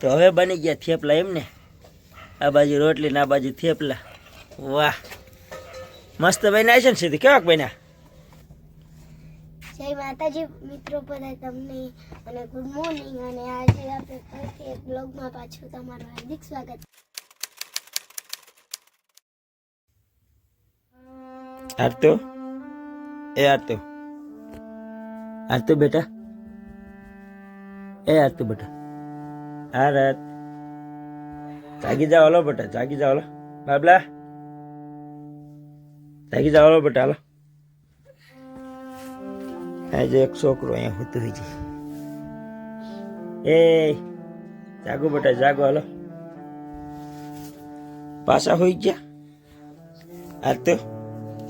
તો હવે બની ગયા થેપલા એમને. આ બાજુ રોટલી ને આ બાજુ થેપલા. વાહ, મસ્ત બન્યા છે ને સીધી. કેવાક બન્યા? જય માતાજી મિત્રો, બધા તમને અને ગુડ મોર્નિંગ. અને આજે આપણે ફરીથી એક બ્લોગમાં પાછું તમારું હાર્દિક સ્વાગત. આરતો આરતો બેટા, આરતો બેટા, આરત જાગી જાઓ. હલો બેટા, જાગી જાઓ. હલો બાબલા, જાગી જાઓ. હલો બેટા, હલો. આજે એક છોકરો અહીંયા હોતું હોય છે. એ જાગો બેટા, જાગો. હલો પાછા હોઈ ગયા. આરતો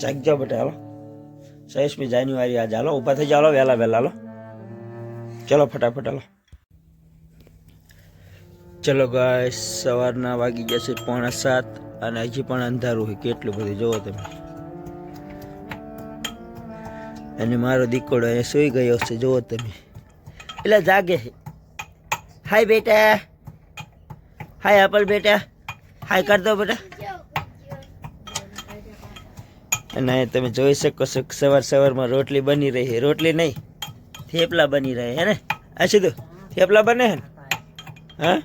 જાગી જાઓ બેટા. હાલો 26મી જાન્યુઆરી આજે. હાલો ઊભા થઈ જાઓ. વહેલા વહેલા હાલો. ચલો ફટાફટ હાલો. ચલો ગાઈસ, સવારના વાગી જશે 6:45 અને હજી પણ અંધારું હોય. કેટલું બધું જોવો તમે. અને મારો દીકરો અહીંયા સૂઈ ગયો છે, જોવો તમે. એટલે જાગે છે. હાય બેટા, હાય એપલ બેટા, હાય કર દો બેટા. અને તમે જોઈ શકો છો સવારમાં રોટલી બની રહી છે. રોટલી નહીં, થેપલા બની રહે હે ને? આ સીધું થેપલા બને હે ને? હા,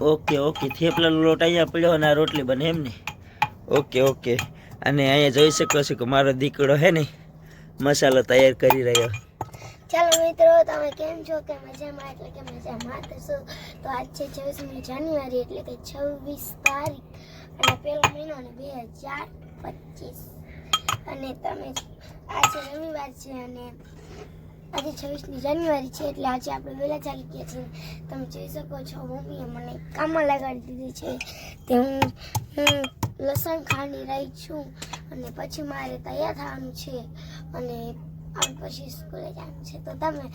ઓકે ઓકે. થેપલાનો લોટ અહીંયા પડ્યો અને આ રોટલી બને એમ ને? Okay okay. અને અહીંયા જોઈ શકો છો કે મારો દીકરો હે ને મસાલો તૈયાર કરી રહ્યો. ચાલો મિત્રો, તમે કેમ છો? કે મજામાં? એટલે કે મજામાં થશો. તો આજ છે 26મી જાન્યુઆરી, એટલે કે 26 તારીખ અને પહેલો મહિનો અને 2025. અને તમે આજે રવિવાર છે અને આજે 26મી જાન્યુઆરી છે, એટલે આજે આપણે વહેલા ચાલી ગયા છીએ. તમે જોઈ શકો છો મમ્મીએ મને કામમાં લગાડી દીધી છે. તે હું લસણ ખાંડી રહી છું અને પછી મારે તૈયાર થવાનું છે અને પછી સ્કૂલે જવાનું છે. તો તમે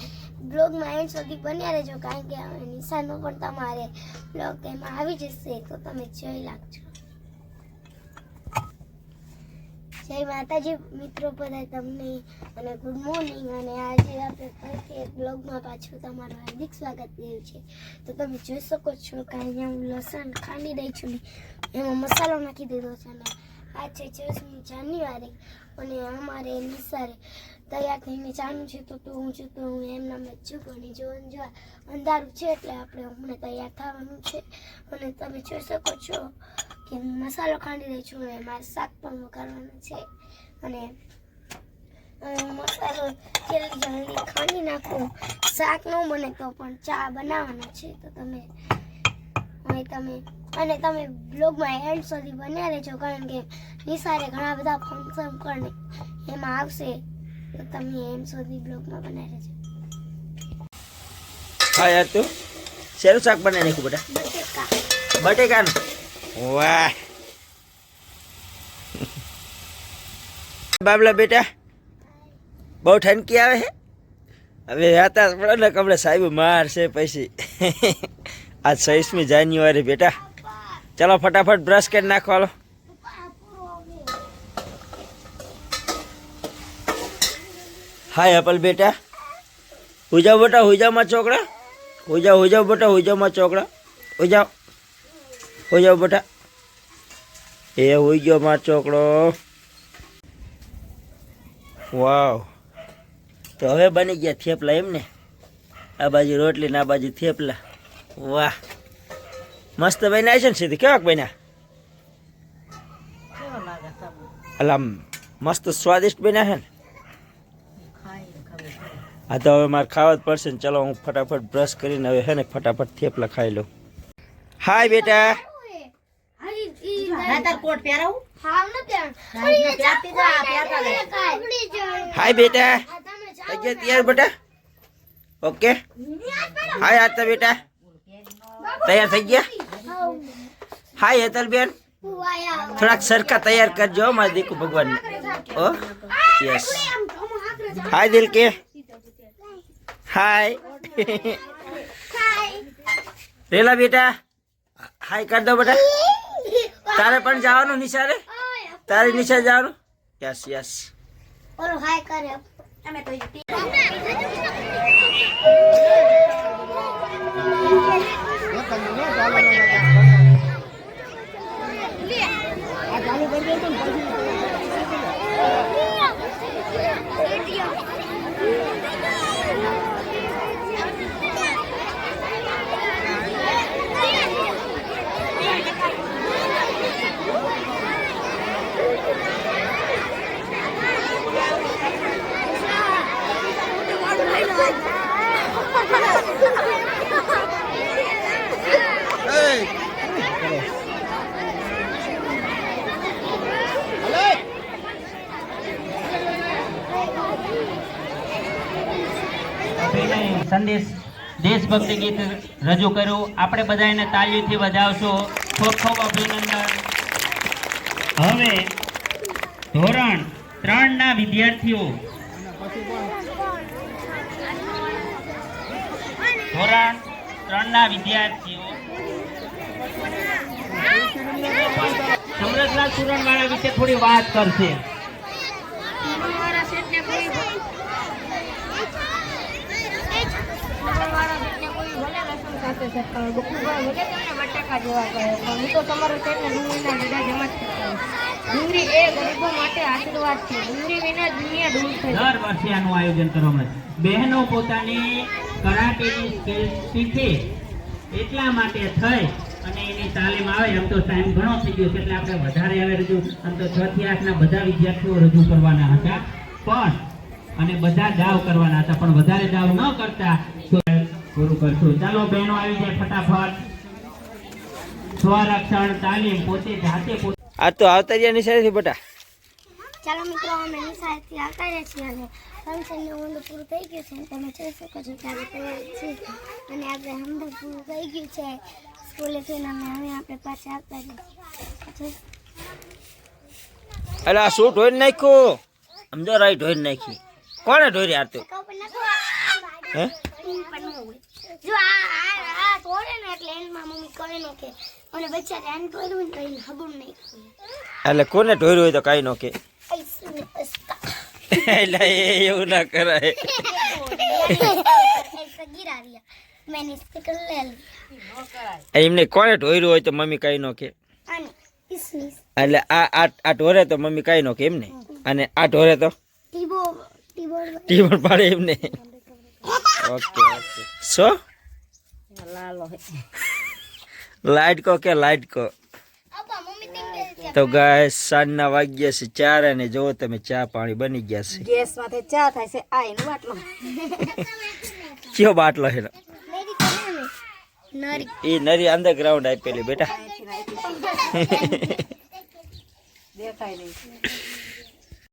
બ્લોગમાં એન્ડ સુધી બન્યા રહેજો, કારણ કે હવે નિશાનો પણ તમારે બ્લોગ એમાં આવી જશે, તો તમે જોઈ લાગજો. જય માતાજી મિત્રો, બધા તમને અને ગુડ મોર્નિંગ. અને આજે આપણે ફરીથી એક બ્લોગમાં પાછું તમારું હાર્દિક સ્વાગત કર્યું છે. તો તમે જોઈ શકો છો કે અહીંયા હું લસણ ખાંડી રહી છું ને એમાં મસાલો નાખી દીધો છે. અને આ છે 26મી જાન્યુઆરી અને અમારે નિસારે તૈયાર થઈને ચાલુ છે. તો હું એમના મેં ચૂકવાની જોવાનું જોવા અંધારું છે, એટલે આપણે હમણાં તૈયાર થવાનું છે. અને તમે જોઈ શકો છો કે મસાલો ખાંડી રહી છું અને મારે શાક પણ વઘારવાનું છે. અને મસાલો જલ્દી ખાંડી નાખું. શાક ન બને તો પણ ચા બનાવવાનો છે. તો તમે બ્લોગમાં એન્ડ સુધી બન્યા રહેજો, કારણ કે નિસારે ઘણા બધા ફંક્શન કરને એમાં આવશે, તો તમે એન્ડ સુધી બ્લોગમાં બન્યા રહેજો. હા યાર, તું શેનું શાક બનાવી નાખ્યું બેટા? બટેકાનું. વાહ બાબલા બેટા, બહુ ઠંડકી આવે છે. હવે હતા પડે ને કમળે સાહેબ મારશે પછી. આજ 26મી જાન્યુઆરી બેટા. ચાલો ફટાફટ બ્રશ કરી નાખો. હાલો હાય એપલ બેટા, હુઈ જાઓ બેટા, હુઈ જાઓ માં છોકરા, હુઈ જાઓ બેટા, હુઈ જાઓ માં છોકરા, હુઈ જાઓ બેટા. એ હુઈ ગયો માં છોકરો. વાવ, તો હવે બની ગયા થેપલા એમને. આ બાજુ રોટલી ને આ બાજુ થેપલા. વાહ, મસ્ત બન્યા છે ને સીધી. કેવાક બન્યા? અલા મસ્ત સ્વાદિષ્ટ બન્યા છે ને. હા, તો હવે મારે ખાવા જ પડશે ને. ચલો હું ફટાફટ બ્રશ કરીને હવે હે ને ફટાફટ થેપલા ખાઈ લઉં. હાય બેટા, હાય બેટા, થઈ ગયા તૈયાર બેટા? ઓકે. હાય આતા બેટા, તૈયાર થઈ ગયા? હાય હેતલ બેન, થોડાક સરખા તૈયાર કરજો મારા દીકુ ભગવાન. ઓ યસ. હાય દિલ કે, હાય રેલા બેટા, હાય કર દો બેટા. તારે પણ જવાનું નિશાળે? તારે નિશાળે જવાનું? Yes yes. ઓલો હાય કરે. સંદેશ દેશભક્તિ ગીત રજૂ કર્યું. આપણે બધા એને તાળીઓથી વધાવશો. ખૂબ ખૂબ અભિનંદન. હવે ધોરણ 3 ના વિદ્યાર્થીઓ સમરસલાલ સુરણવાળા વિશે થોડી વાત કરશે. દર વર્ષે આનું આયોજન કરવામાં આવે. બહેનો પોતાની કરાટેની સ્કિલ શીખે એટલા માટે થઈ અને એની તાલીમ આવે. આમ તો ટાઈમ ઘણો થઈ ગયો છે એટલે આપણે વધારે હવે રજૂ આમ તો 6 થી 8 ના બધા વિદ્યાર્થીઓ રજૂ કરવાના હતા પણ અને બધા દાવ કરવાના હતા પણ વધારે દાવ ન કરતા પૂરું કરશું. ચાલો બહેનો આવી જાય ફટાફટ. સ્વરક્ષણ તાલીમ પોતે જાતે આ તો આવતા રહ્યા નિશાળેથી બેટા. ચાલો મિત્રો અમે નિશાળેથી આવતા રહ્યા છીએ અને ફંક્શનનું ઊંડું પૂરું થઈ ગયું છે. તમે જોઈ શકો છો કે આપણે તૈયાર છીએ અને આપણે હમણાં પૂરું થઈ ગયું છે સ્કૂલે થઈને અમે હવે આપણે પાછા આવતા રહીએ. એટલે આ શું ઢોરી નાખ્યું? સમજો રાઈ ઢોરી નાખી. કોણે ઢોરી આરતું? હે જો આ તોડે ને એટલે એમાં મમ્મી કરે નો કે અને બચ્ચા ધ્યાન કર્યું ને તો એને ખબર નહીં. એટલે કોને ઢોર્યું હોય તો કાંઈ નો કે. એટલે એવું ના કરાય. એમને કોને ઢોર્યું હોય તો મમ્મી કાંઈ નો કે. એટલે આ ઢોરે તો મમ્મી કાંઈ નો કે એમને. અને આ ઢોરે તો ટીબોર્ડ પાડે એમને. Okay okay. સો લાઈટ કો કે લાઈટ કો. તો ગાય સાંજના વાગ્યા છે 4 અને જો તમે ચા પાણી બની ગયા છે. ગેસ માંથી ચા થાય છે. આ એનો બાટલો કયો બાટલો છે? એ નરી અંડરગ્રાઉન્ડ આપેલી બેટા. દેખાય નહીં.